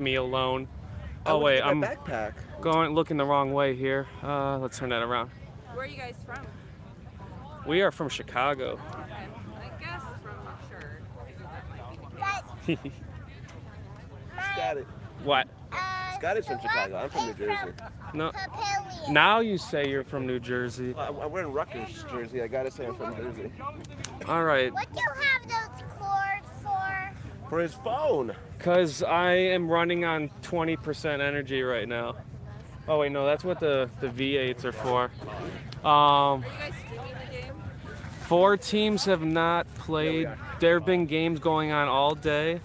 me alone. Oh wait, I'm looking the wrong way here. Let's turn that around. Where are you guys from? We are from Chicago. Okay. I guess from sure. That might be the case. Scotty. What? Scotty's from Chicago. I'm from New Jersey. No. Now you say you're from New Jersey. I'm wearing Rutgers jersey. I gotta say I'm from Jersey. All right. What do you have those cords for? For his phone. Cause I am running on 20% energy right now. Oh wait, no, that's what the V8s are for. Are you guys streaming the game? 4 teams have not played. There have been games going on all day.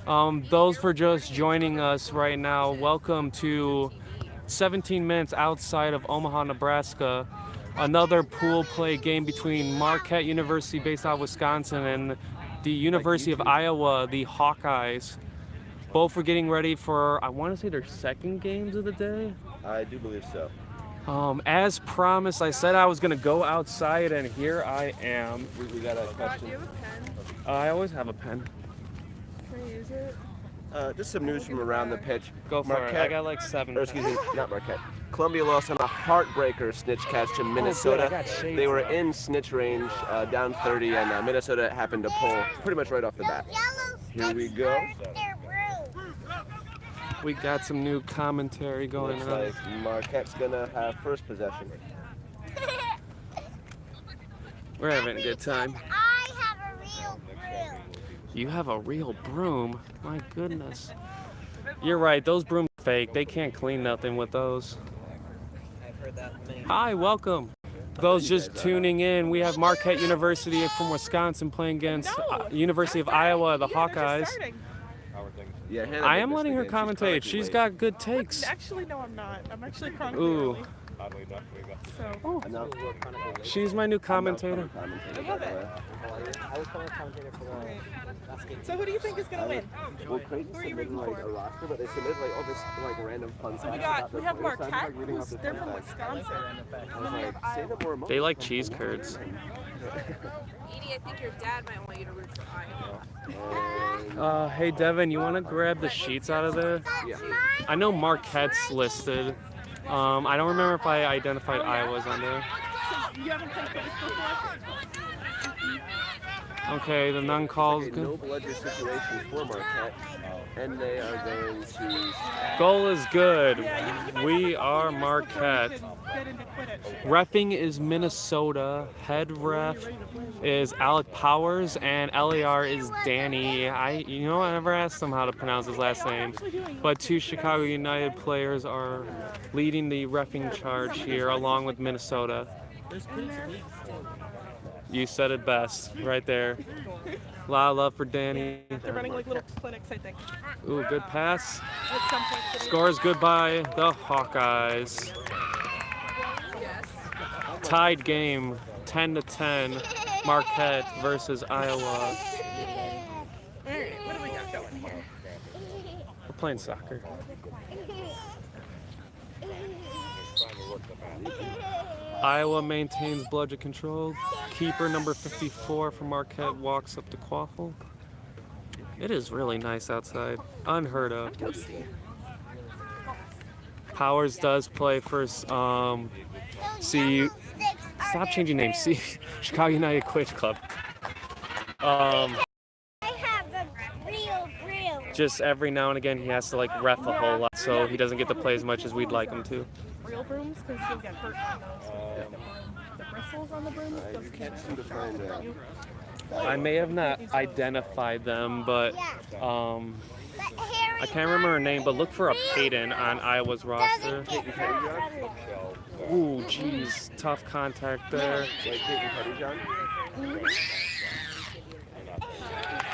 Those for just joining us right now, welcome to 17 minutes outside of Omaha, Nebraska. Another pool play game between Marquette University based out of Wisconsin and the University of Iowa, the Hawkeyes. Both are getting ready for, I want to say, their second games of the day. I do believe so. As promised, I said I was going to go outside, and here I am. We got a question. Do you have a pen? I always have a pen. Can I use it? Just some news from around the pitch. Go for it. I got like 7. Or excuse me, not Marquette. Columbia lost on a heartbreaker snitch catch to Minnesota. They were in snitch range, down 30, and Minnesota happened to pull pretty much right off the bat. Here we go. We got some new commentary going Looks on. like Marquette's gonna have first possession. We're having a good time. I have a real broom. You have a real broom? My goodness. You're right, those brooms are fake. They can't clean nothing with those. Hi, welcome. Those just tuning in, we have Marquette University from Wisconsin playing against University of Iowa, the Hawkeyes. Yeah, Hannah I did am miss letting the her game. commentate. She's got good takes. Actually, no, I'm not. I'm actually chronically Ooh. early. So, No. She's my new commentator. I love it. So who do you think is going to win? Well, Creighton submitted like a roster, but they submitted like all this like random fun stuff. We have Marquette, they're from Wisconsin. Say that more They like cheese curds. Edie, I think your dad might want you to root for Iowa. Hey Devin, you want to grab the sheets out of there? Yeah. I know Marquette's listed. I don't remember if I identified Iowa's on there. So you haven't played baseball before? Okay, the nun calls. Okay, no bludger situation for Marquette, and they are going to. Goal is good. We are Marquette. Get into Quidditch. Reffing is Minnesota. Head ref is Alec Powers, and LAR is Danny. I never asked him how to pronounce his last name. But 2 Chicago United players are leading the reffing charge here, along with Minnesota. You said it best, right there. A lot of love for Danny. They're running like little clinics, I think. Ooh, good pass. At some point. Score is good by the Hawkeyes. Yes. Tied game, 10-10. Marquette versus Iowa. Alright, what do we got going here? We're playing soccer. Iowa maintains bludger control. Keeper number 54 from Marquette walks up to Quaffle. It is really nice outside. Unheard of. Powers does play for stop changing names. See, Chicago United Quidditch Club. I have a real broom. Just every now and again he has to like ref a whole lot, so he doesn't get to play as much as we'd like him to. Real brooms, because you'll get hurt on those. The bristles on the brooms, those Can't seem to find I may have not identified them, but I can't remember her name, but look for a Peyton on Iowa's roster. Ooh, jeez, tough contact there.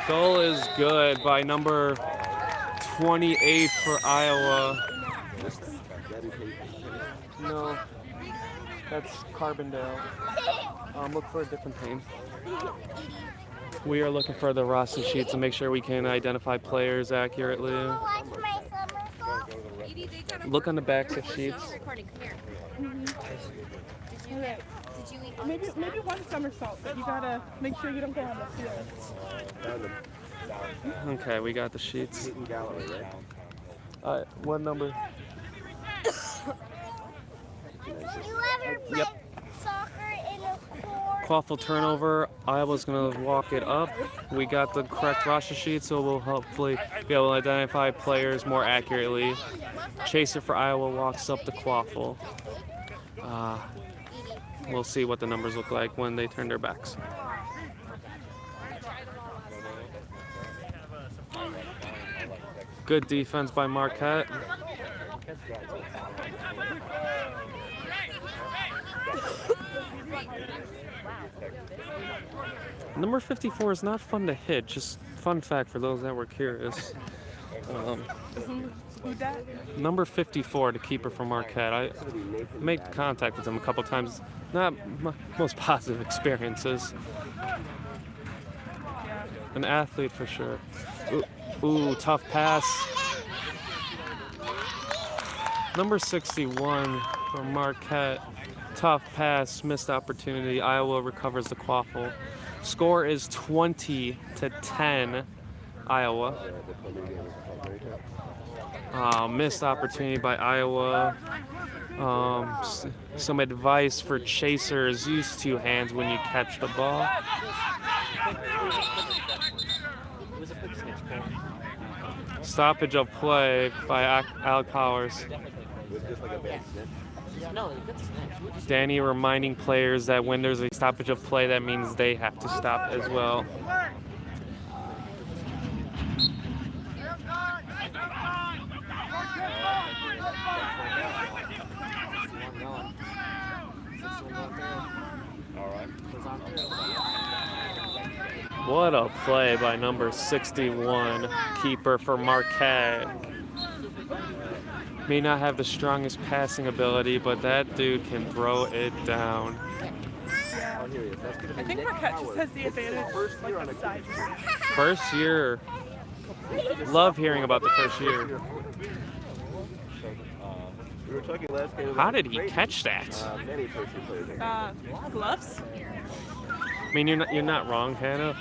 Goal is good by number 28 for Iowa. No, that's Carbondale. Look for a different team. We are looking for the roster sheets to make sure we can identify players accurately. Look on the backs of sheets. Maybe one somersault, but you gotta make sure you don't go on the field. Okay, we got the sheets. What number? You ever play Yep. soccer in a court? Quaffle turnover. Iowa's going to walk it up. We got the correct roster sheet, so we'll hopefully be able to identify players more accurately. Chaser for Iowa walks up the Quaffle. We'll see what the numbers look like when they turn their backs. Good defense by Marquette. Number 54 is not fun to hit. Just fun fact for those that were curious. Who that? Number 54, the keeper from Marquette. I made contact with him a couple times. Not my most positive experiences. An athlete for sure. Ooh, tough pass. Number 61 from Marquette. Tough pass, missed opportunity. Iowa recovers the Quaffle. Score is 20-10, Iowa. Missed opportunity by Iowa. Some advice for chasers: use two hands when you catch the ball. Stoppage of play by Alec Powers. Danny reminding players that when there's a stoppage of play, that means they have to stop as well. What a play by number 61, keeper for Marquette. May not have the strongest passing ability, but that dude can throw it down. I think Marquette just has the advantage, like the size. First year. Love hearing about the first year. We were talking last game about How did he catch that? many first year players. Gloves? I mean, you're not wrong, Hannah.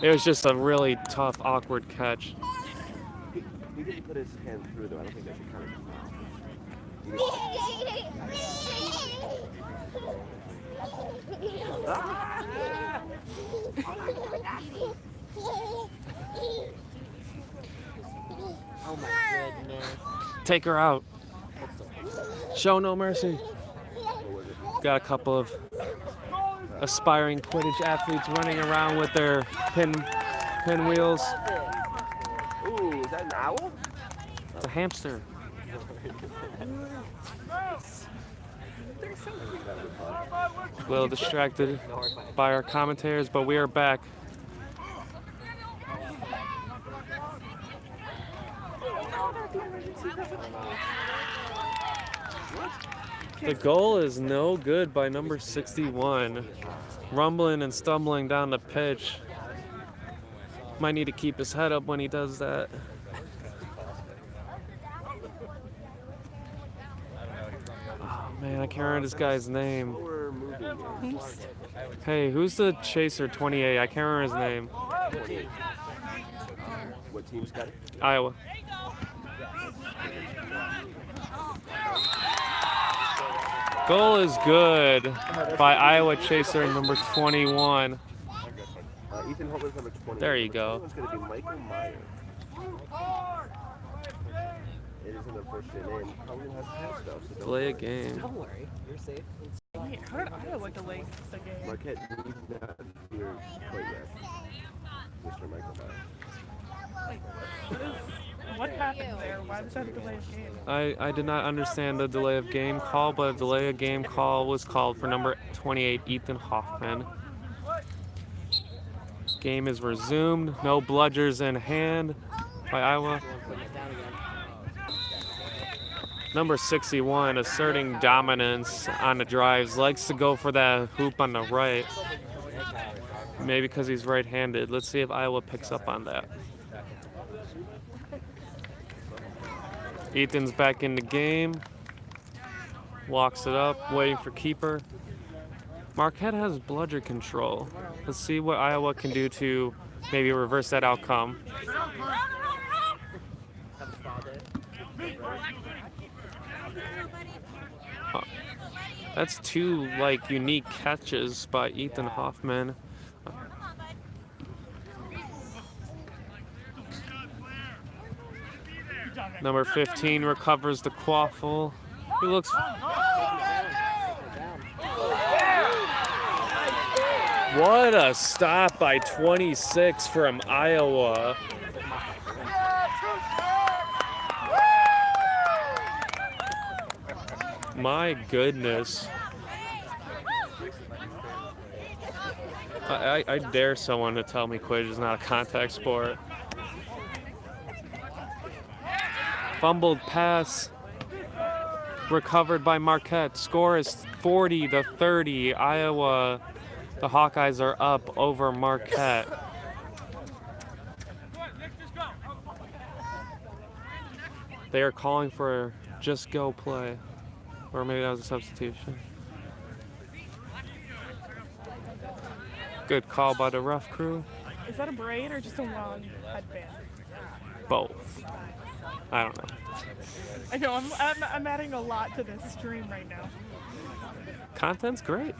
It was just a really tough, awkward catch. He didn't put his hand through though. I don't think that should count. Oh my goodness. Take her out. Show no mercy. Got a couple of aspiring Quidditch athletes running around with their pinwheels. Ooh, is that an owl? It's a hamster. A little distracted by our commentators, but we are back. The goal is no good by number 61. Rumbling and stumbling down the pitch. Might need to keep his head up when he does that. Oh man, I can't remember this guy's name. Hey, who's the chaser 28? I can't remember his name. What team's got it? Iowa. Goal is good by Iowa chaser number 21. Ethan Holt is number 20. There you go. It's going to be Michael Myers. It is in the first inning. Probably has pass though. So Delay a game. Don't worry, you're safe. Wait, how did Iowa delay the game? Marquette needs not here quite yet. Mr. Michael Myers. What happened there? Why was that a delay of game? I did not understand the delay of game call, but a delay of game call was called for number 28, Ethan Hoffman. Game is resumed. No bludgers in hand by Iowa. Number 61 asserting dominance on the drives. Likes to go for that hoop on the right. Maybe because he's right-handed. Let's see if Iowa picks up on that. Ethan's back in the game. Walks it up, waiting for keeper. Marquette has bludger control. Let's see what Iowa can do to maybe reverse that outcome. That's two like unique catches by Ethan Hoffman. Number 15 recovers the quaffle. He looks. What a stop by 26 from Iowa. My goodness. I dare someone to tell me Quidditch is not a contact sport. Fumbled pass recovered by Marquette. Score is 40-30. Iowa, the Hawkeyes are up over Marquette. They are calling for just go play. Or maybe that was a substitution. Good call by the ref crew. Is that a braid or just a long headband? Both. I don't know. I know, I'm adding a lot to this stream right now. Content's great.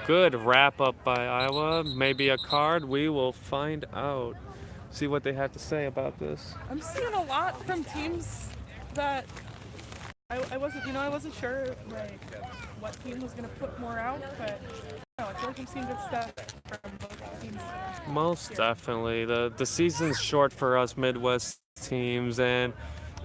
Good wrap up by Iowa. Maybe a card. We will find out. See what they have to say about this. I'm seeing a lot from teams that I wasn't sure like what team was gonna put more out, but I feel like I'm seeing good stuff from both teams. Most definitely. The season's short for us Midwest teams, and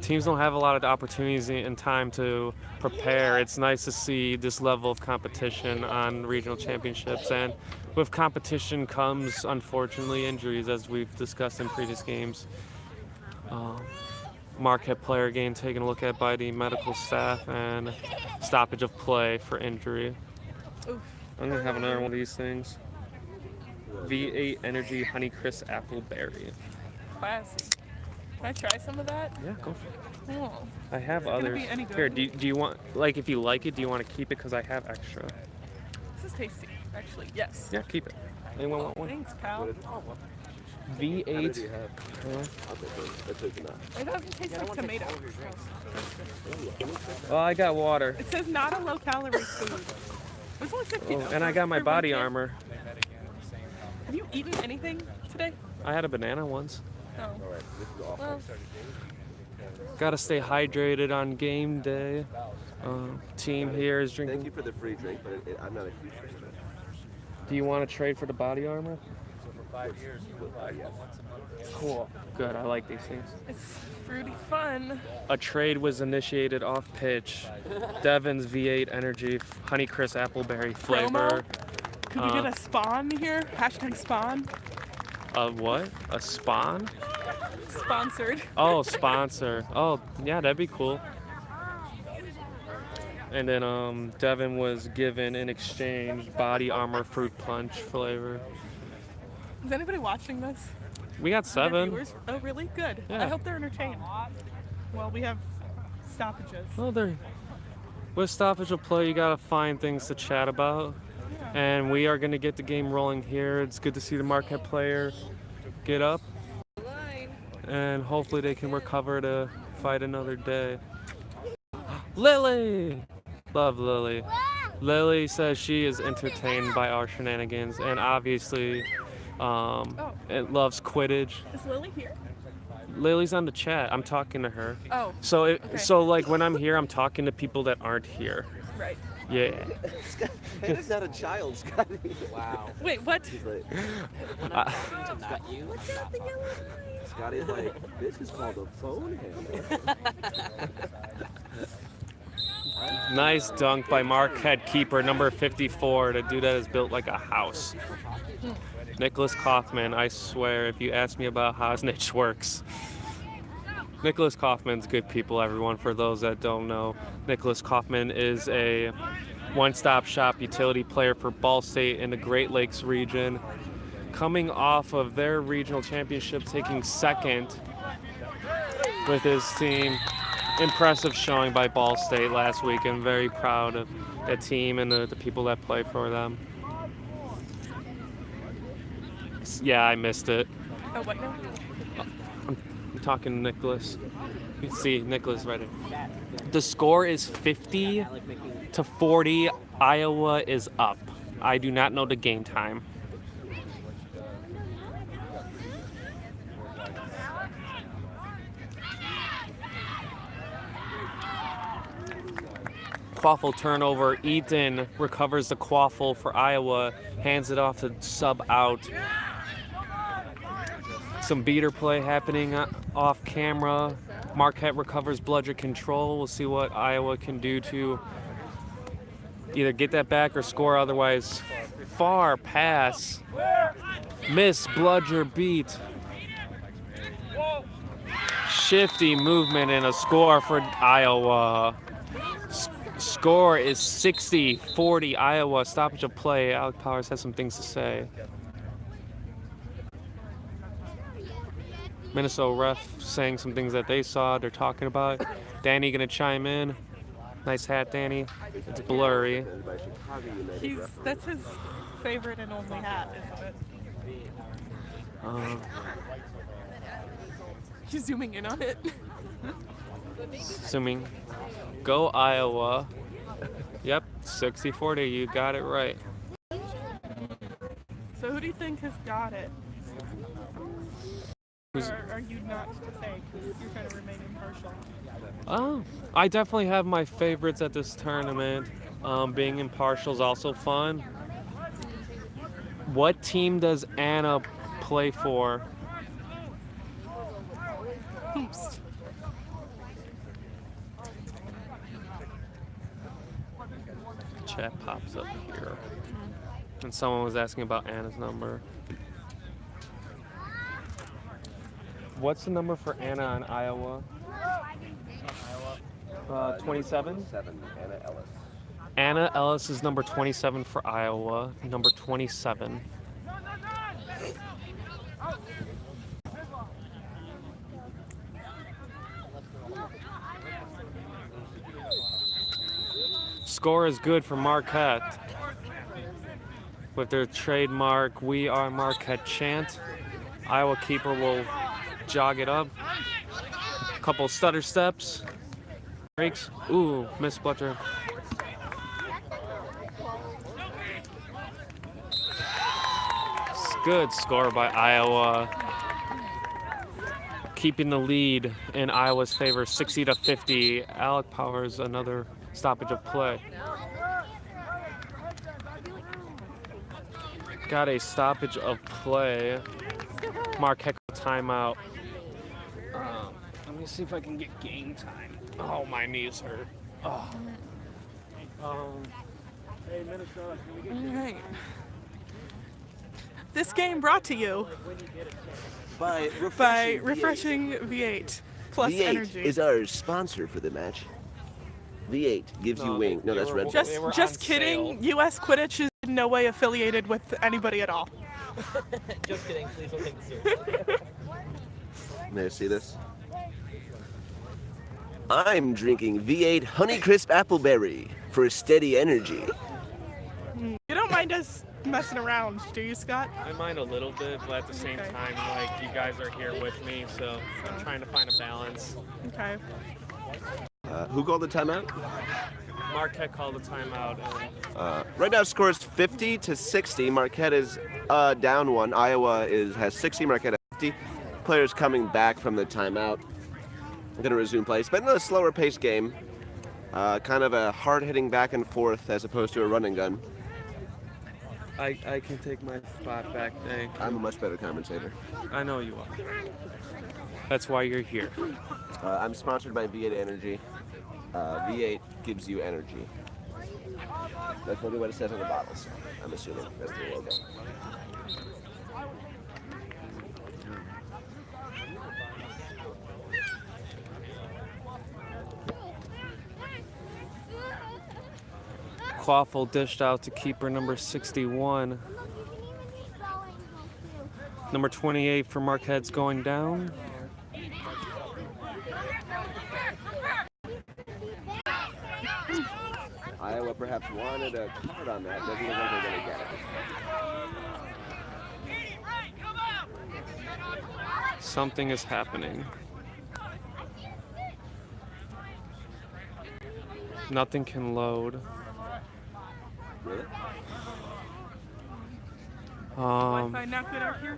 teams don't have a lot of opportunities and time to prepare. It's nice to see this level of competition on regional championships, and with competition comes, unfortunately, injuries, as we've discussed in previous games. Marquette player game taken a look at by the medical staff, and stoppage of play for injury. Oof. I'm gonna have another one of these things. V8 Energy Honeycrisp Appleberry. Classy. Can I try some of that? Yeah, go for it. Cool. I have Is it gonna others. be any good? Here, do you want, like, if you like it, do you want to keep it? Because I have extra. This is tasty, actually. Yes. Yeah, keep it. Anyone want one? Thanks, pal. V8. It doesn't taste like tomato. Oh, I got water. It says not a low-calorie food. It's only 50. Oh, and I got my body armor. Have you eaten anything today? I had a banana once. No. Well, Gotta stay hydrated on game day. Team here is Thank you drinking. for the free drink, but I'm not a huge fan of it. Do you want to trade for the body armor? Cool. Good. I like these things. it's fruity fun. A trade was initiated off pitch. Devon's V8 Energy Honeycrisp Appleberry flavor. Could we get a spawn here? Hashtag spawn. A what? A spawn? Sponsored. Oh, sponsor. Oh, yeah, that'd be cool. And then Devin was given in exchange body armor fruit punch flavor. Is anybody watching this? We got Our 7. viewers? Oh, really? Good. Yeah. I hope they're entertained. Well, we have stoppages. Well, with stoppage of play, you gotta find things to chat about. And we are gonna get the game rolling here. It's good to see the Marquette player get up, and hopefully they can recover to fight another day. Lily! Love Lily. Lily says she is entertained by our shenanigans, and obviously it loves Quidditch. Is Lily here? Lily's on the chat. I'm talking to her. Oh. So Okay. so like when I'm here, I'm talking to people that aren't here. Right. Yeah. It's not a child, Scotty. Wow. Wait, what? He's like, When I'm talking to not you, Scotty's like, this is called a phone handle. Nice dunk by Marquette keeper number 54. The dude that is built like a house. Nicholas Kaufman, I swear, if you ask me about how Snitch works. Nicholas Kaufman's good people, everyone. For those that don't know, Nicholas Kaufman is a one-stop shop utility player for Ball State in the Great Lakes region. Coming off of their regional championship, taking second with his team. Impressive showing by Ball State last week, and very proud of the team and the people that play for them. Yeah, I missed it. Oh, what now? I'm talking to Nicholas. You can see Nicholas right here. The score is 50 to 40. Iowa is up. I do not know the game time. Quaffle turnover. Eaton recovers the quaffle for Iowa, hands it off to sub out. Some beater play happening off camera. Marquette recovers bludger control. We'll see what Iowa can do to either get that back or score. Otherwise, far pass. Miss bludger beat. Shifty movement and a score for Iowa. Score is 60-40 Iowa. Stoppage of play. Alec Powers has some things to say. Minnesota ref saying some things that they saw, they're talking about. Danny gonna chime in. Nice hat, Danny. It's blurry. That's his favorite and only hat, isn't it? He's zooming in on it. Zooming. Go Iowa. Yep, 60-40. You got it right. So who do you think has got it? Or Who's- are you not to say? Because you're trying to remain impartial. Oh, I definitely have my favorites at this tournament. Being impartial is also fun. What team does Anna play for? Hoops. Chat pops up here. And someone was asking about Anna's number. What's the number for Anna in Iowa? 27? 7, Anna Ellis. Anna Ellis is number 27 for Iowa. Number 27. Score is good for Marquette. With their trademark "We Are Marquette" chant, Iowa keeper will jog it up. Couple stutter steps. Breaks. Ooh, miss bludger. Good score by Iowa. Keeping the lead in Iowa's favor, 60-50. Alec Powers, another stoppage of play. Got a stoppage of play. Marquette timeout. Let me see if I can get game time. Oh, my knees hurt. Oh. Hey, Minnesota, can we get All right. This game brought to you By by Refreshing V8 Plus V8 Energy. is our sponsor for the match. V8 gives you wing. No, that's Red Bull. Just They were just on kidding. U.S. Quidditch is in no way affiliated with anybody at all. Just kidding, please don't take this seriously. May I see this? I'm drinking V8 Honeycrisp Appleberry for steady energy. You don't mind us messing around, do you, Scott? I mind a little bit, but at the same Okay. time, like, you guys are here with me, so I'm trying to find a balance. Okay. Who called the timeout? Marquette called a timeout. Right now, score is 50-60. Marquette is down 1. Iowa has 60. Marquette has 50. Players coming back from the timeout. I'm going to resume play. It's been a slower paced game. Kind of a hard-hitting back and forth as opposed to a run and gun. I can take my spot back, thank you. I'm a much better commentator. I know you are. That's why you're here. I'm sponsored by V8 Energy. V8 gives you energy. That's really what it says on the bottles. I'm assuming that's the logo. Quaffle dished out to keeper number 61. Number 28 for Marquette's going down. Iowa perhaps wanted a card on that. Doesn't look like they're going to get it. Something is happening. Nothing can load. Really? Wi-Fi not good out here?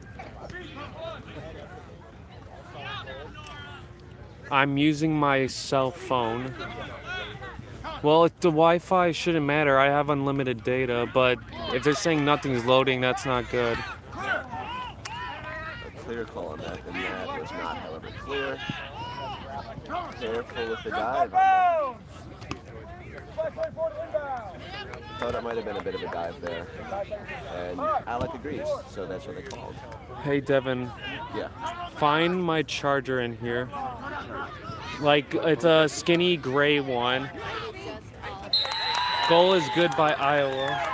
I'm using my cell phone. Well, the Wi-Fi shouldn't matter. I have unlimited data, but if they're saying nothing's loading, that's not good. A clear call on that, and that was not, however, clear. Careful with the dive. Thought it might have been a bit of a dive there. And Alec agrees, so that's what they called. Hey, Devin, Yeah. find my charger in here. Like, it's a skinny gray one. Goal is good by Iowa.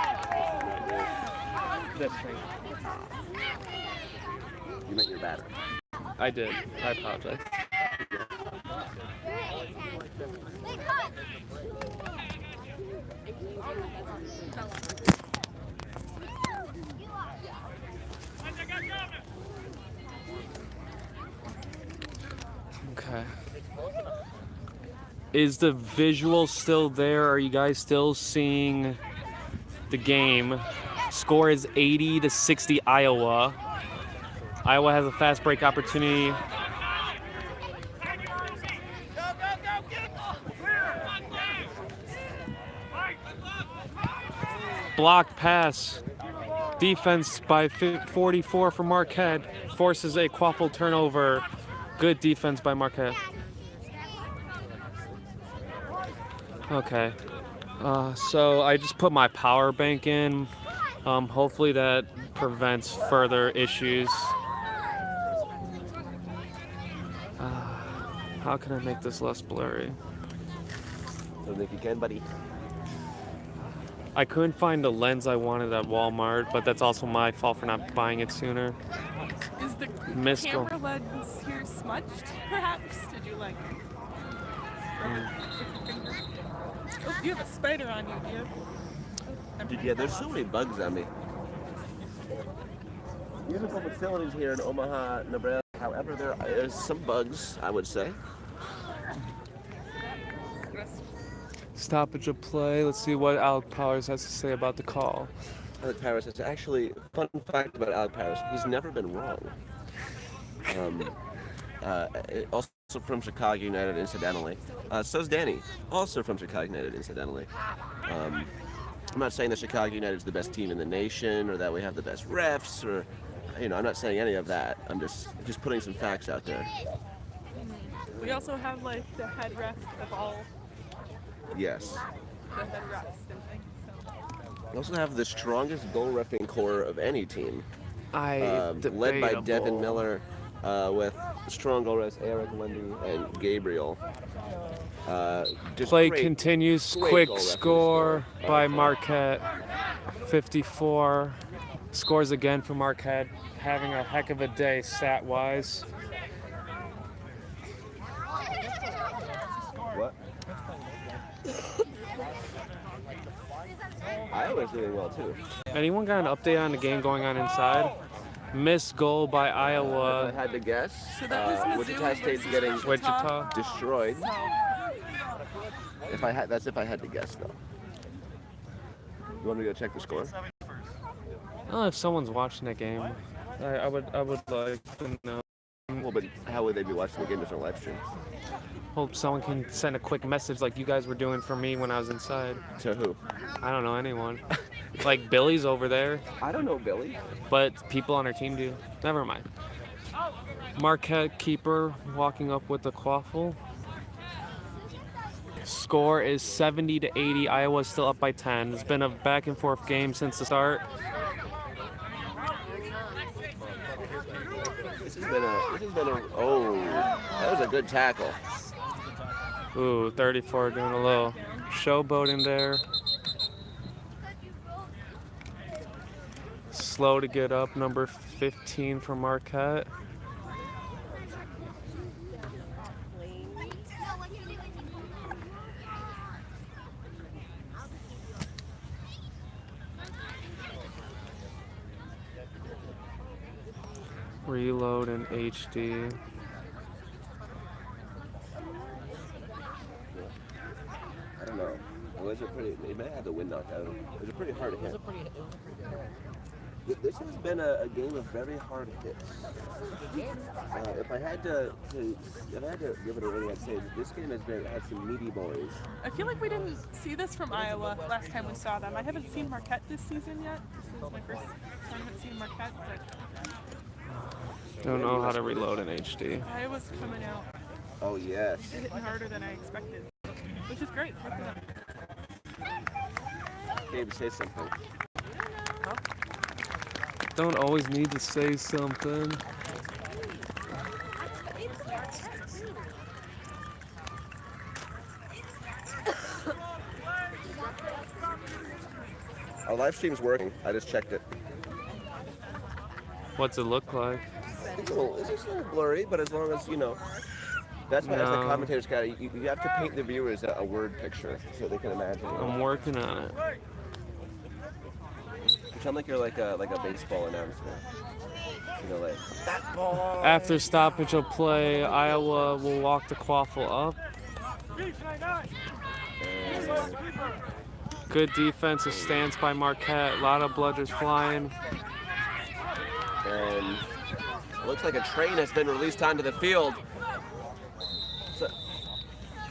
You meant your battery. I did. I apologize. Okay. Is the visual still there? Are you guys still seeing the game? Score is 80-60 Iowa. Iowa has a fast break opportunity. Blocked pass. Defense by 44 for Marquette. Forces a quaffle turnover. Good defense by Marquette. Okay. So I just put my power bank in. Hopefully that prevents further issues. How can I make this less blurry? Don't think you can, buddy. I couldn't find the lens I wanted at Walmart, but that's also my fault for not buying it sooner. Is the Misco. camera lens here smudged, perhaps? Did you like... Oh, you have a spider on you, dear. Yeah, there's so many bugs on me. Musical facilities here in Omaha, Nebraska. However, there is some bugs, I would say. Stoppage of play. Let's see what Alec Powers has to say about the call. Alec Powers, it's actually fun fact about Alec Powers. He's never been wrong. Also from Chicago United, incidentally. So's Danny, also from Chicago United, incidentally. I'm not saying that Chicago United is the best team in the nation or that we have the best refs or, I'm not saying any of that. I'm just putting some facts out there. We also have like the head ref of all Yes. the head refs and things. So. We also have the strongest goal reffing core of any team, led by Debatable. Devin Miller, with strong goal refs Eric Lundy and Gabriel. Just Play great- continues. great Quick goal referee score score. by Marquette. 54. Scores again for Marquette. Having a heck of a day stat-wise. What? Iowa's doing well too. Anyone got an update on the game going on inside? Missed goal by If I Iowa. had to guess, So that was Mizzou Wichita State's versus getting Wichita. destroyed. So, If I had to guess though. You want me to go check the score? I don't know if someone's watching that game. I would like to know. Well, but how would they be watching the game? There's no live stream. Hope someone can send a quick message like you guys were doing for me when I was inside. To who? I don't know anyone. Like Billy's over there, I don't know, Billy. but people on our team do. Never mind. Marquette keeper walking up with the quaffle. Score is 70-80. Iowa's still up by 10. It's been a back and forth game since the start. This has been a. Oh, that was a good tackle. Ooh, 34 doing a little showboating there. Slow to get up, number 15 for Marquette. Reload in HD. I don't know. It was a pretty. They may have had the wind knocked out of him. It was a pretty hard hit. This has been a game of very hard hits. If I had to give it a rating, I'd say this game had some meaty boys. I feel like we didn't see this from Iowa last time we saw them. I haven't seen Marquette this season yet. This is my first tournament seeing Marquette, but Don't know how to reload in HD. Iowa's coming out Oh yes. hitting harder than I expected, which is great. Good for them. Gabe, say something. Don't always need to say something. Our live stream's working. I just checked it. What's it look like? It's just a little blurry, but as long as you know. That's why, as the No. commentators got it, you have to paint the viewers a word picture so they can imagine it. I'm working on it. You sound like you're like a baseball announcer. You know, like that ball. After stoppage of play, Iowa will walk the quaffle up. Good defensive stance by Marquette. A lot of bludgers flying. And it looks like a train has been released onto the field.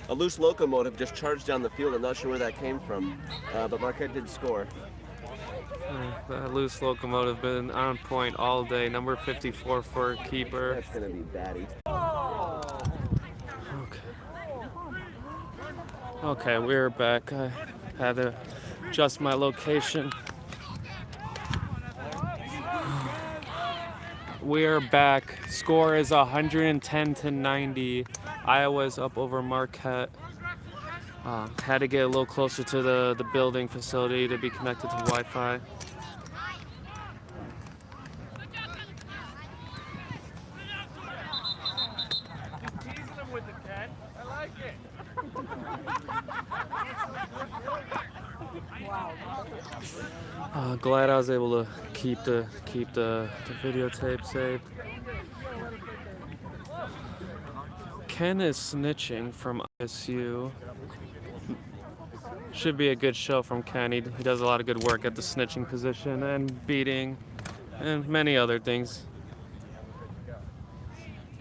A loose locomotive just charged down the field. I'm not sure where that came from, but Marquette did score. That loose locomotive been on point all day. Number 54 for keeper. That's gonna be batty. Okay, we're back. I had to adjust my location. We're back. Score is 110-90. Iowa's up over Marquette. Had to get a little closer to the building facility to be connected to Wi-Fi. Glad I was able to keep the videotape saved. Ken is snitching from ISU. Should be a good show from Ken. He does a lot of good work at the snitching position and beating and many other things.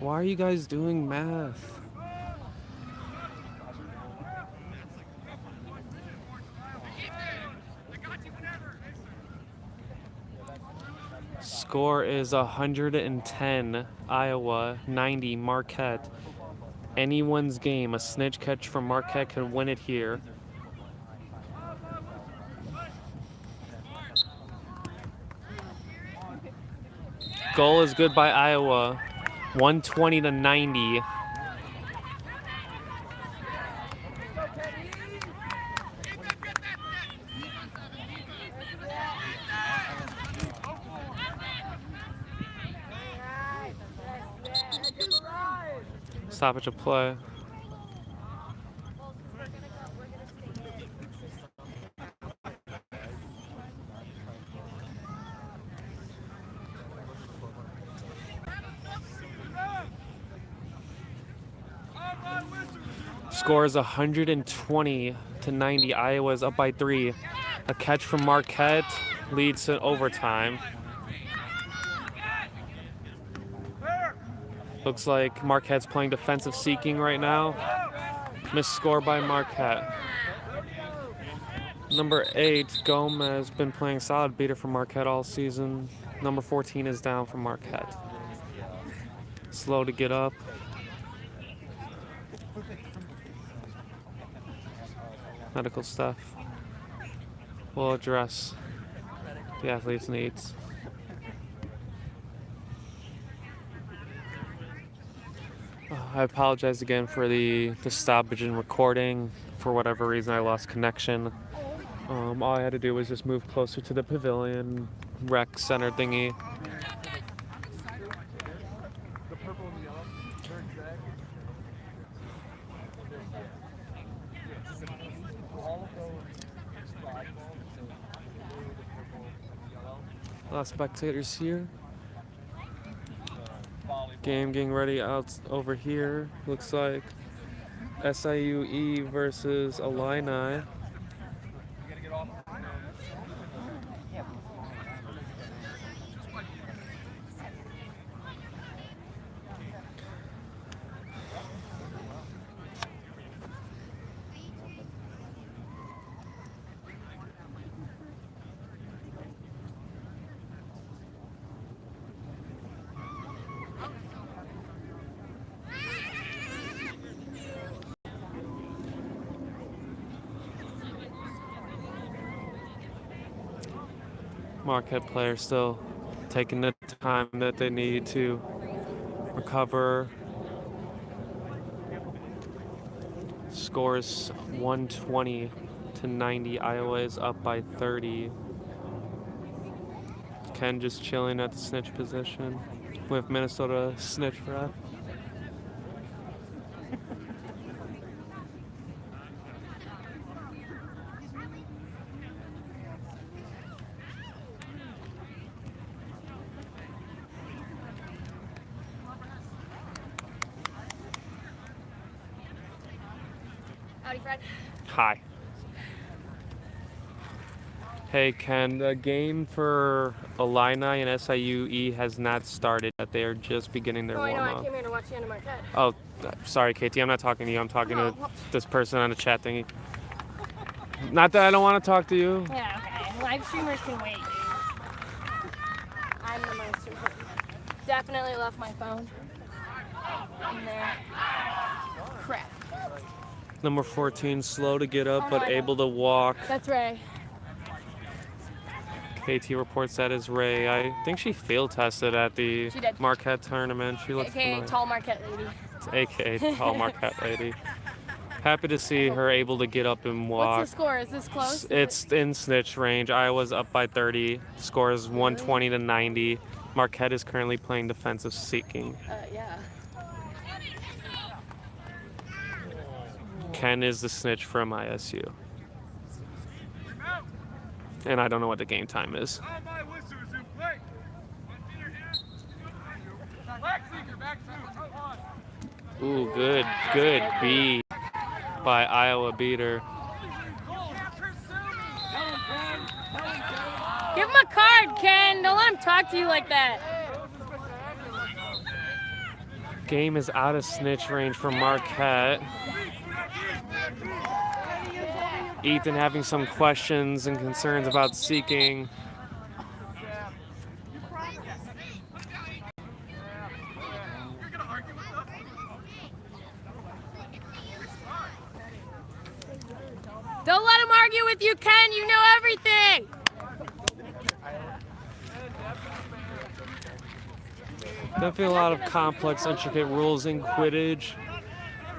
Why are you guys doing math? Score is 110 Iowa, 90 Marquette. Anyone's game. A snitch catch from Marquette can win it here. Goal is good by Iowa, 120-90. Stoppage of play. Score is 120-90. Iowa's up by 3. A catch from Marquette leads to overtime. Looks like Marquette's playing defensive seeking right now. Missed score by Marquette. Number 8, Gomez, been playing solid beater for Marquette all season. Number 14 is down for Marquette. Slow to get up. Medical staff will address the athlete's needs. I apologize again for the stoppage in recording. For whatever reason, I lost connection. All I had to do was just move closer to the pavilion, rec center thingy. A lot of spectators here. game getting ready out over here. Looks like SIUE versus Illini. Marquette players still taking the time that they need to recover. Scores 120 to 90. Iowa is up by 30. Ken just chilling at the snitch position with Minnesota snitch ref. Howdy, Fred. Hi. Hey Ken, the game for Illini and SIUE has not started yet. They are just beginning their Oh, I know. I warm-up. came here to watch the end of Marquette. Oh, sorry, Katie. I'm not talking to you. I'm talking to this person on the chat thingy. Not that I don't want to talk to you. Yeah, okay. Live streamers can wait, dude. I'm the most important. Definitely left my phone in there. Crap. Number 14, slow to get up, but able to walk. That's Ray. KT reports that is Ray. I think she field tested at the She did. Marquette tournament. She looks AKA familiar. tall Marquette lady. AKA tall Marquette lady. Happy to see her able to get up and walk. What's the score? Is this close? It's in snitch range. Iowa's up by 30. Scores 120 to 90. Marquette is currently playing defensive seeking. Yeah. Ken is the snitch from ISU. And I don't know what the game time is. Ooh, good B by Iowa beater. Give him a card, Ken. Don't let him talk to you like that. Game is out of snitch range for Marquette. Ethan having some questions and concerns about seeking. Don't let him argue with you, Ken. You know everything. Definitely a lot of complex, intricate rules in Quidditch,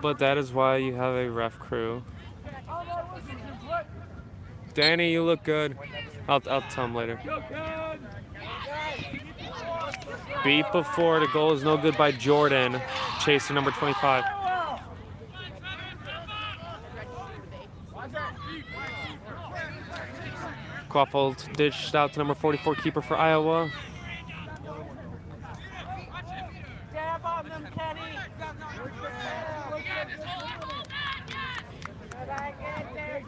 but that is why you have a ref crew. Danny, you look good. I'll tell him later. Beat before the goal is no good by Jordan, chasing number 25. Quaffle dished out to number 44, keeper for Iowa.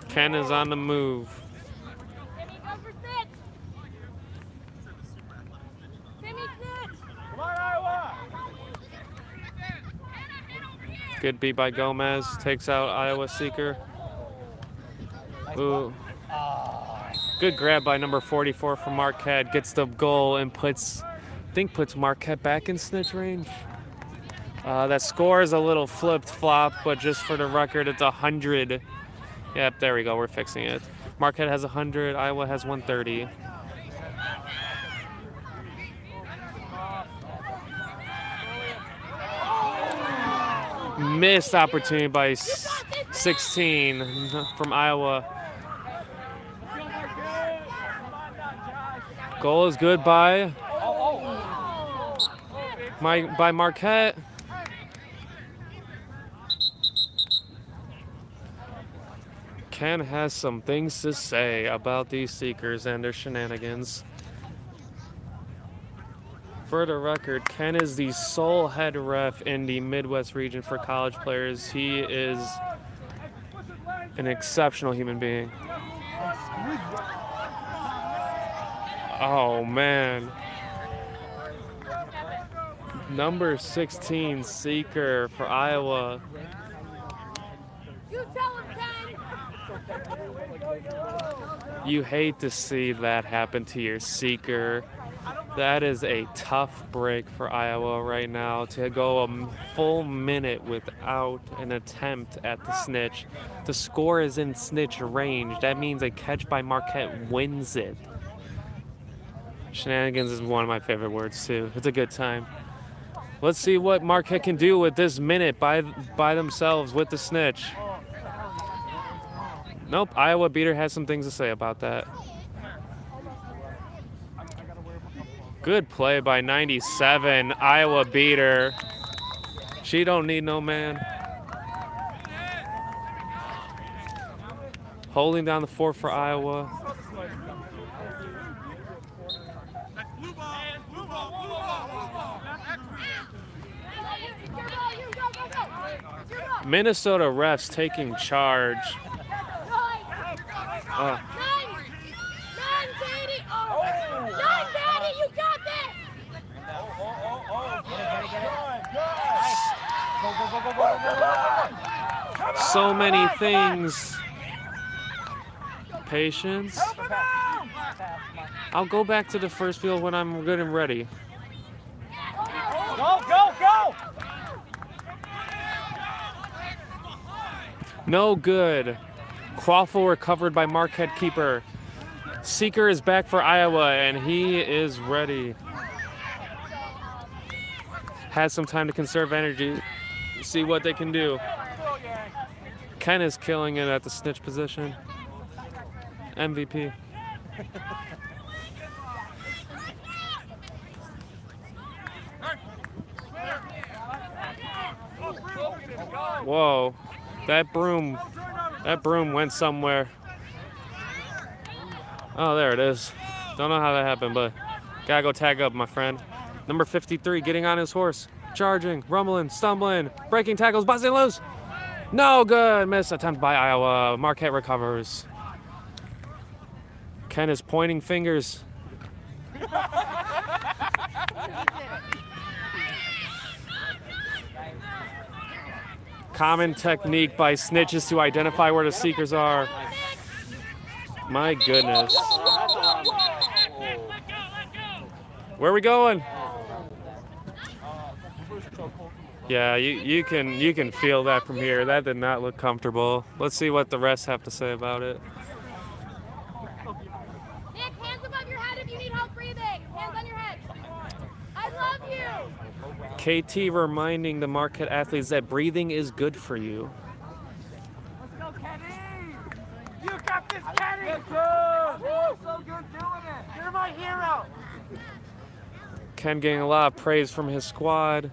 Ken is on the move. Timmy, go for snitch. Timmy, snitch. Come on, Iowa. Good beat by Gomez. Takes out Iowa seeker. Ooh. Good grab by number 44 from Marquette. Gets the goal and puts Marquette back in snitch range. That score is a little flipped flop, but just for the record, it's 100. Yep, there we go. We're fixing it. Marquette has 100. Iowa has 130. Missed opportunity by 16 from Iowa. Goal is good by Marquette. Ken has some things to say about these seekers and their shenanigans. For the record, Ken is the sole head ref in the Midwest region for college players. He is an exceptional human being. Oh, man. Number 16, Seeker for Iowa. You tell him, Ken. You hate to see that happen to your Seeker. That is a tough break for Iowa right now to go a full minute without an attempt at the snitch. The score is in snitch range. That means a catch by Marquette wins it. Shenanigans is one of my favorite words too. It's a good time. Let's see what Marquette can do with this minute by themselves with the snitch. Nope, Iowa Beater has some things to say about that. Good play by 97, Iowa Beater. She don't need no man. Holding down the fort for Iowa. Minnesota refs taking charge. Nine, Katie! Oh! Nine, Katie! You got this! So many things. Patience. I'll go back to the first field when I'm good and ready. Go, go, go! No good. Quaffle recovered by Marquette keeper. Seeker is back for Iowa, and he is ready. Has some time to conserve energy. See what they can do. Ken is killing it at the snitch position. MVP. Whoa, that broom went somewhere. Oh, there it is. Don't know how that happened, but gotta go tag up, my friend. Number 53 getting on his horse, charging, rumbling, stumbling, breaking tackles, busting loose. No good. Miss attempt by Iowa. Marquette recovers. Ken is pointing fingers. Common technique by snitches to identify where the seekers are. My goodness. Where are we going? Yeah, you can feel that from here. That did not look comfortable. Let's see what the refs have to say about it. Nick, hands above your head if you need help breathing. Hands on your head. I love you. KT reminding the Marquette athletes that breathing is good for you. Let's go, Kenny! You got this, Kenny! Good! You're so good doing it! You're my hero! Ken getting a lot of praise from his squad.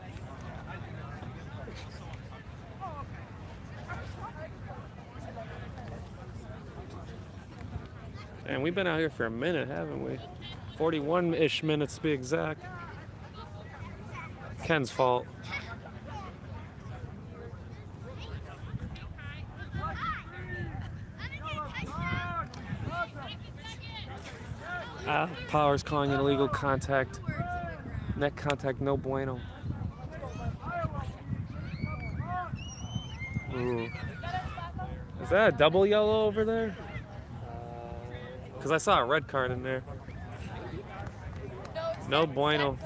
And we've been out here for a minute, haven't we? 41-ish minutes to be exact. Ken's fault. Powers calling an illegal contact. Neck contact, no bueno. Ooh. Is that a double yellow over there? Because I saw a red card in there. No bueno.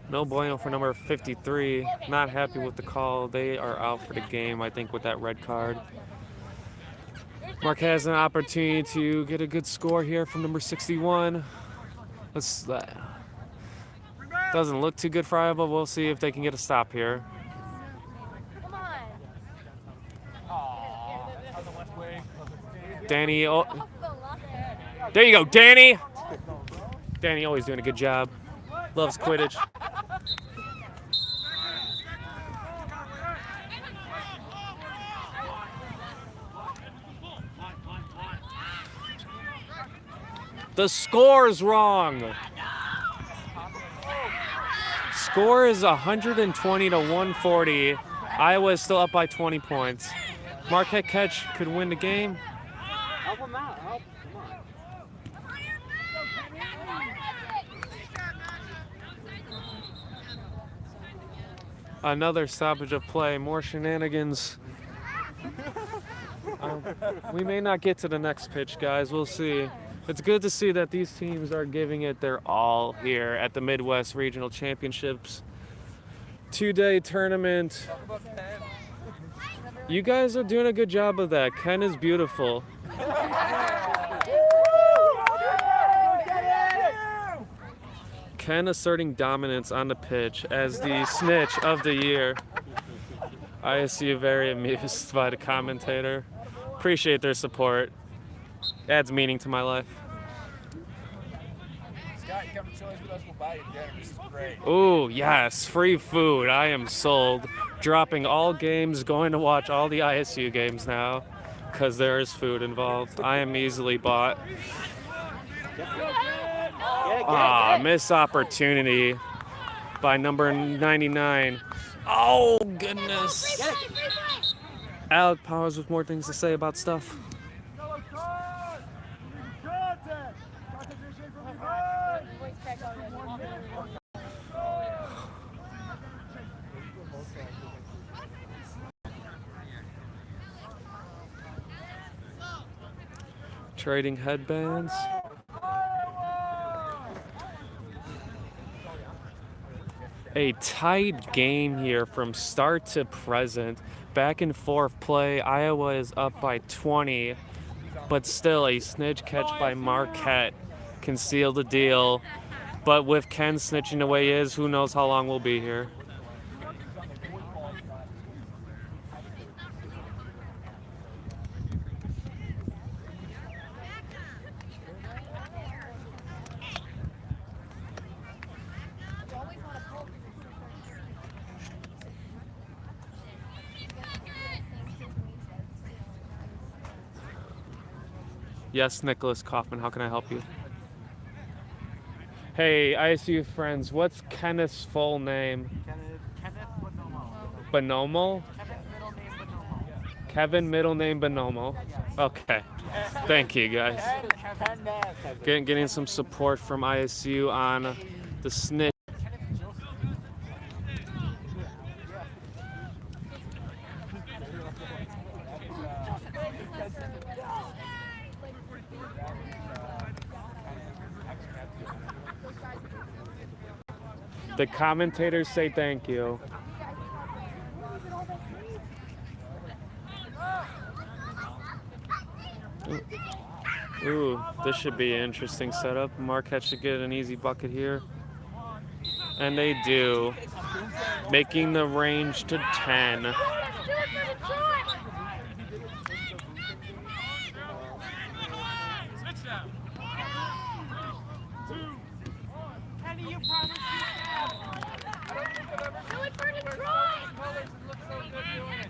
No bueno for number 53. Not happy with the call. They are out for the game, I think, with that red card. Marquette has an opportunity to get a good score here from number 61. Doesn't look too good for Iowa, but we'll see if they can get a stop here. Come on. Danny, oh, there you go, Danny. Danny always doing a good job. Loves Quidditch. The score's wrong. score is 120 to 140. Iowa is still up by 20 points. Marquette catch could win the game. Help him out. Help. Come on. Another stoppage of play. More shenanigans. We may not get to the next pitch, guys. We'll see. It's good to see that these teams are giving it their all here at the Midwest Regional Championships. 2-day tournament. You guys are doing a good job of that. Ken is beautiful. Ken asserting dominance on the pitch as the snitch of the year. ISU very amused by the commentator. Appreciate their support. Adds meaning to my life. Scott, you come to Chili's with us, we'll buy you dinner. This is great. Ooh, yes, free food. I am sold. Dropping all games, going to watch all the ISU games now because there is food involved. I am easily bought. Missed opportunity by number 99. Oh, goodness. Alec Powers with more things to say about stuff. Trading headbands. A tight game here from start to present. Back and forth play. Iowa is up by 20, but still a snitch catch by Marquette can seal the deal. But with Ken snitching the way he is, who knows how long we'll be here. Yes, Nicholas Kaufman, how can I help you? Hey, ISU friends, what's Kenneth's full name? Kenneth Bonomo. Bonomo? Kevin, middle name Bonomo. Okay, thank you guys. Getting some support from ISU on the snitch. The commentators say thank you. Ooh, this should be an interesting setup. Marquette should get an easy bucket here. And they do. Making the range to 10.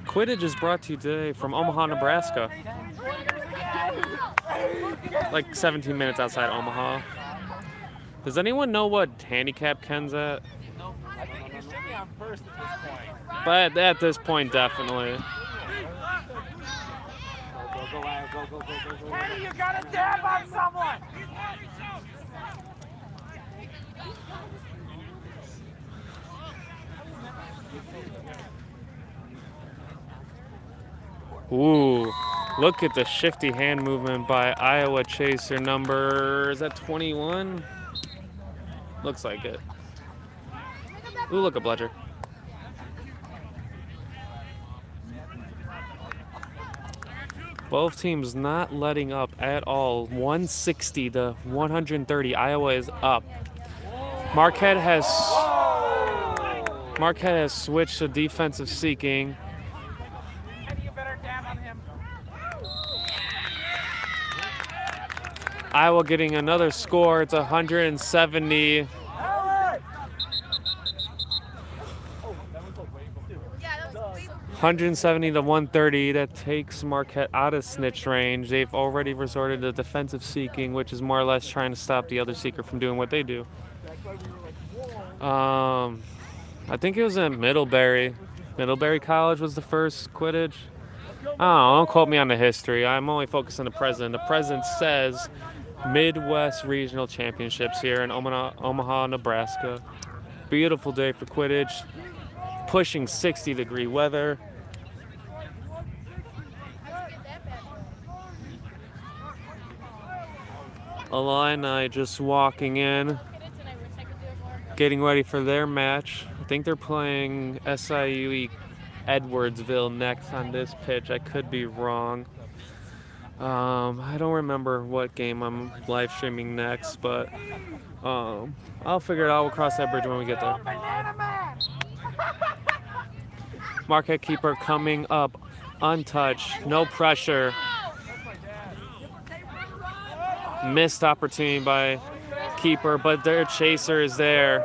Quidditch is brought to you today from Omaha, Nebraska. Like 17 minutes outside Omaha. Does anyone know what handicap Ken's at? I think you should be on first at this point. But at this point, definitely. Go. Kenny, you got a dab on someone! Ooh, look at the shifty hand movement by Iowa chaser number, is that 21? Looks like it. Ooh, look at Bledger. Both teams not letting up at all. 160 to 130. Iowa is up. Marquette has switched to defensive seeking. Iowa getting another score. It's 170. 170 to 130. That takes Marquette out of snitch range. They've already resorted to defensive seeking, which is more or less trying to stop the other seeker from doing what they do. I think it was in Middlebury. Middlebury College was the first Quidditch. Oh, don't quote me on the history. I'm only focused on the present. The present says Midwest Regional Championships here in Omaha, Nebraska. Beautiful day for Quidditch. Pushing 60-degree weather. Illini just walking in, getting ready for their match. I think they're playing SIU Edwardsville next on this pitch. I could be wrong. I don't remember what game I'm live streaming next, but I'll figure it out. We'll cross that bridge when we get there. Marquette keeper coming up untouched, no pressure. Missed opportunity by keeper, but their chaser is there.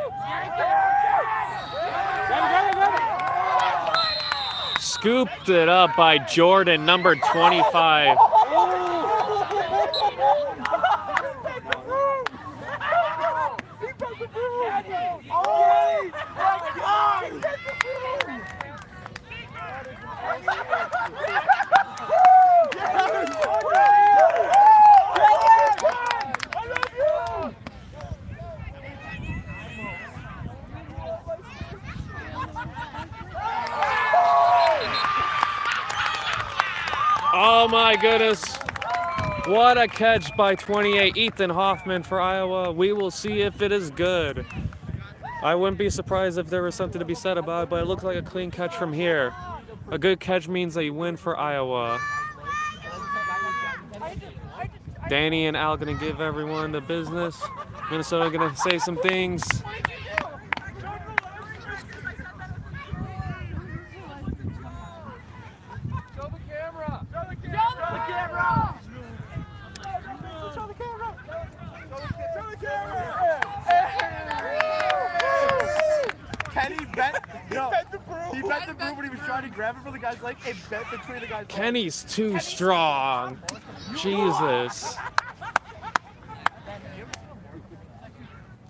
Scooped it up by Jordan, number 25. Oh my goodness. What a catch by 28, Ethan Hoffman for Iowa. We will see if it is good. I wouldn't be surprised if there was something to be said about it, but it looks like a clean catch from here. A good catch means a win for Iowa. Danny and Al gonna give everyone the business. Minnesota gonna say some things. He bent the broom when he was trying to grab it from the guy's leg. It bent between the guy's legs. Kenny's too strong. Jesus.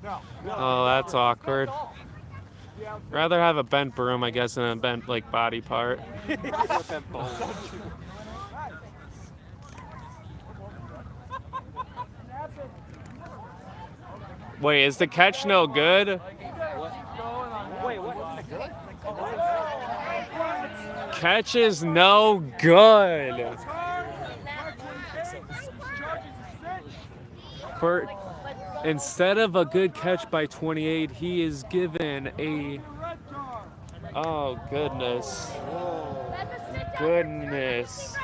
Oh, that's awkward. Rather have a bent broom, I guess, than a bent like body part. Wait, is the catch no good? Catch is no good. Instead of a good catch by 28, he is given a... Oh, goodness. Goodness.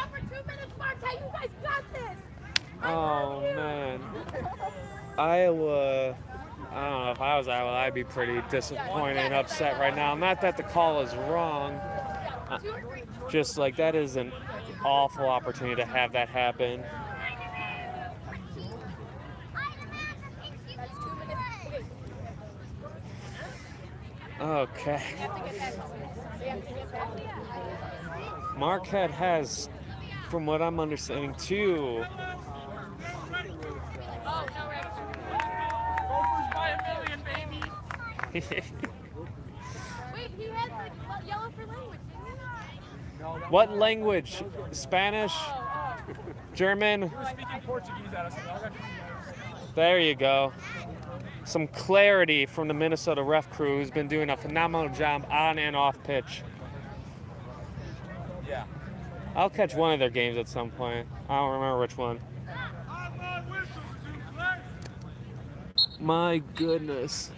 Oh, man. Iowa... I don't know, if I was Iowa, I'd be pretty disappointed and upset right now. Not that the call is wrong. Just like that is an awful opportunity to have that happen. Okay. Marquette has, from what I'm understanding, two. Wait, he had the yellow for language, didn't he? What language? Spanish? German? He was speaking Portuguese at us. There you go. Some clarity from the Minnesota ref crew, who's been doing a phenomenal job on and off pitch. Yeah. I'll catch one of their games at some point. I don't remember which one. My goodness.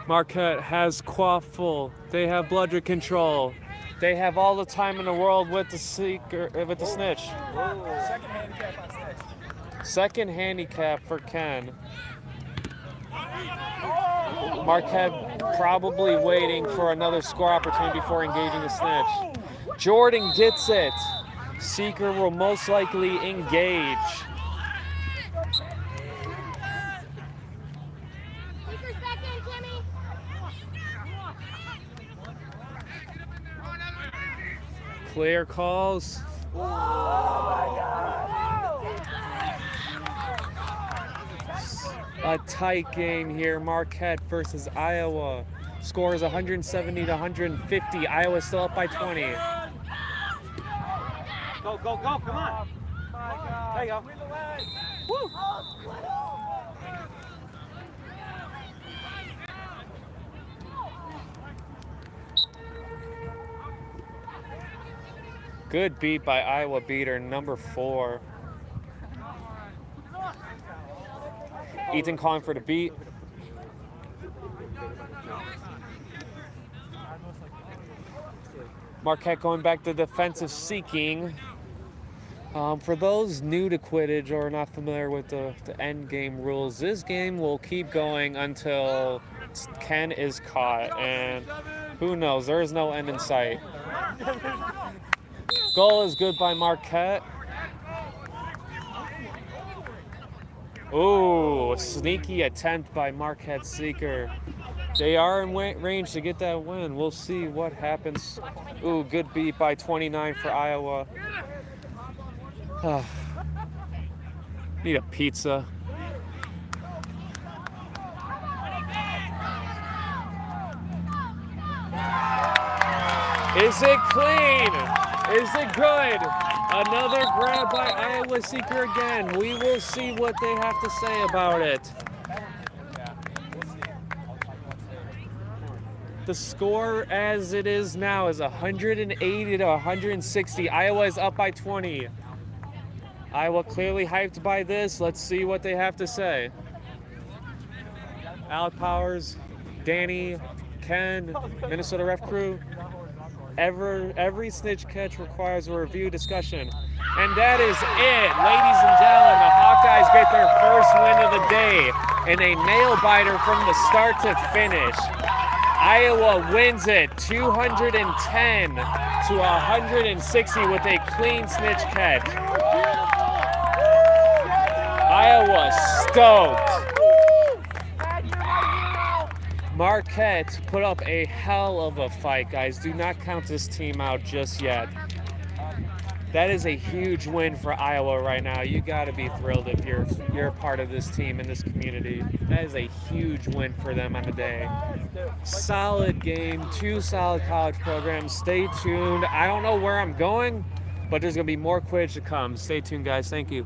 Marquette has quaffle. They have bludger control. They have all the time in the world with the snitch. Second handicap on snitch. Second handicap for Ken. Marquette probably waiting for another score opportunity before engaging the snitch. Jordan gets it. Seeker will most likely engage. Clear calls. a tight game here. Marquette versus Iowa. Score is 170 to 150. Iowa still up by 20. Go, go, go, come on. There you go. Woo! Good beat by Iowa beater number 4. Ethan calling for the beat. Marquette going back to defensive seeking. For those new to Quidditch or not familiar with the end game rules, this game will keep going until Ken is caught, and who knows, there is no end in sight. Goal is good by Marquette. Ooh, sneaky attempt by Marquette Seeker. They are in range to get that win. We'll see what happens. Ooh, good beat by 29 for Iowa. Need a pizza. Is it clean? Is it good? Another grab by Iowa Seeker again. We will see what they have to say about it. The score as it is now is 180 to 160. Iowa is up by 20. Iowa clearly hyped by this. Let's see what they have to say. Alec Powers, Danny, Ken, Minnesota Ref Crew. Every snitch catch requires a review discussion. And that is it, ladies and gentlemen. The Hawkeyes get their first win of the day in a nail-biter from the start to finish. Iowa wins it 210 to 160 with a clean snitch catch. Iowa stoked. Marquette put up a hell of a fight, guys. Do not count this team out just yet. That is a huge win for Iowa right now. You got to be thrilled if you're a part of this team in this community. That is a huge win for them on the day. Solid game, 2 solid college programs. Stay tuned. I don't know where I'm going, but there's going to be more Quidditch to come. Stay tuned, guys. Thank you.